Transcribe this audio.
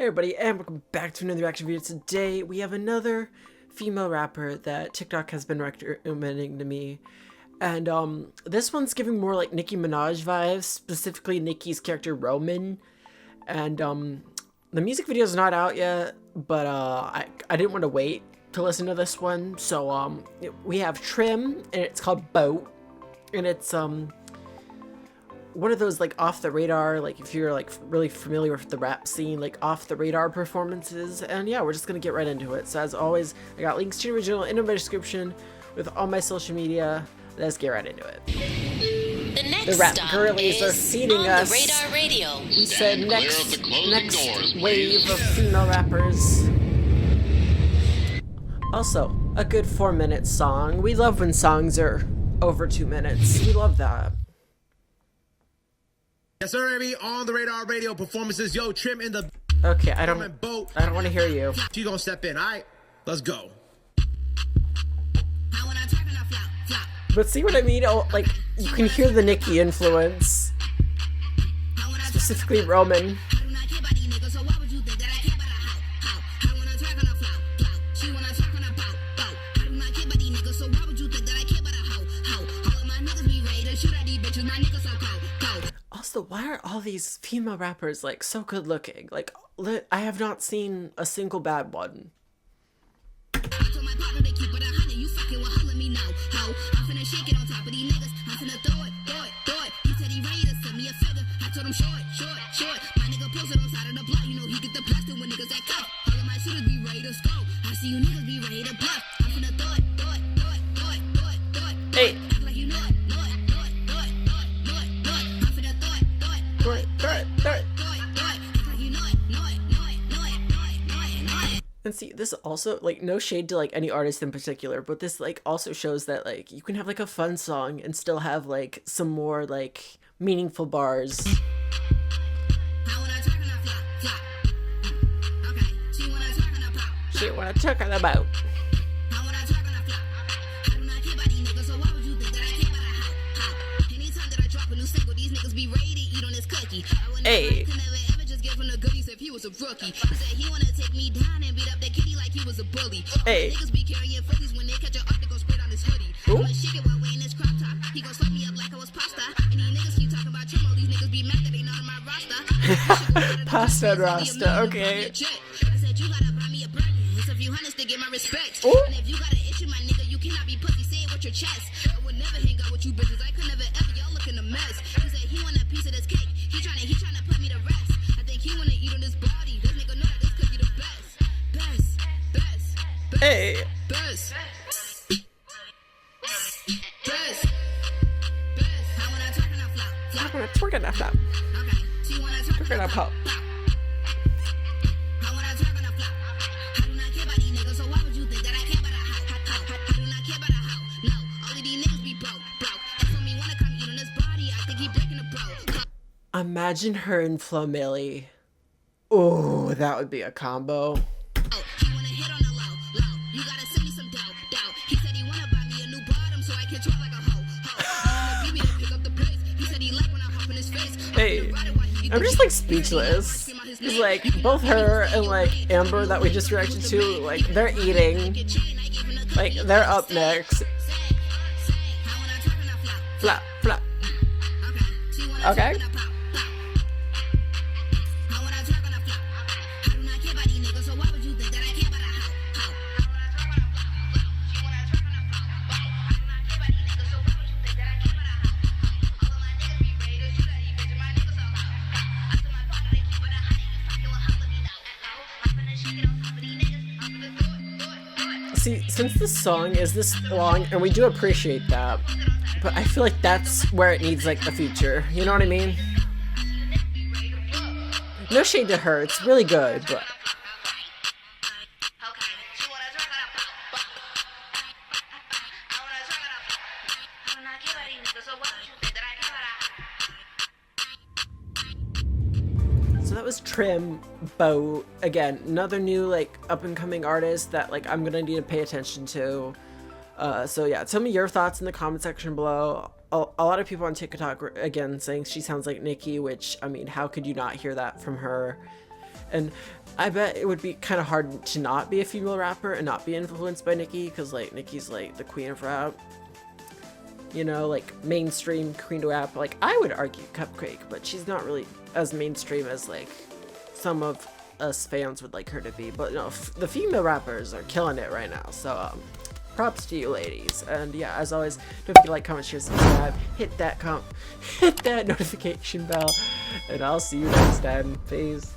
Hey everybody, and welcome back to another reaction video. Today we have another female rapper that TikTok has been recommending to me. And this one's giving more like Nicki Minaj vibes, specifically Nicki's character Roman. And the music video is not out yet, but I didn't want to wait to listen to this one. So we have Trim, and it's called Boat. And it's one of those like off the radar, like if you're like really familiar with the rap scene, like off the radar performances. And yeah, we're just gonna get right into it. So as always, I got links to the original in my description with all my social media. Let's get right into it. The rap girlies are feeding us. The Radar Radio. We said next wave of female rappers. Also, a good 4-minute song. We love when songs are over 2 minutes. We love that. Yes, sir, Abby, on the Radar Radio performances. Yo, Trim in the... Okay, I don't want to hear you. She gonna step in, all right? Let's go. But see what I mean? Oh, like, you can hear the Nicki influence. Specifically Roman. Also, why are all these female rappers like so good looking? Like, I have not seen a single bad one. Hey. And see, this also, like, no shade to, like, any artist in particular, but this, like, also shows that, like, you can have, like, a fun song and still have, like, some more, like, meaningful bars. She wanna talk on the boat. Hey. Hey. Ooh. Pasta and Rasta, okay. Ooh. Hey. I wanna twerk enough now. Twerk enough up. Imagine her and Flo Milli. Oh, that would be a combo. Hey, I'm just like speechless. It's like both her and like Amber that we just reacted to, like they're eating. Like they're up next. Flap, flap. Okay. See, since this song is this long, and we do appreciate that, but I feel like that's where it needs, like, the future. You know what I mean? No shade to her, it's really good, but... So that was Trim, Boat. Again, another new like up and coming artist that like I'm gonna need to pay attention to. So yeah, tell me your thoughts in the comment section below. A lot of people on TikTok were again saying she sounds like Nicki, which I mean, how could you not hear that from her? And I bet it would be kind of hard to not be a female rapper and not be influenced by Nicki, because like Nicki's like the queen of rap. You know, like mainstream queen of rap. Like I would argue Cupcake, but she's not really as mainstream as like some of us fans would like her to be. But no, the female rappers are killing it right now. So props to you ladies. And yeah, as always, don't forget to like, comment, share, subscribe, hit that notification bell, and I'll see you next time. Peace.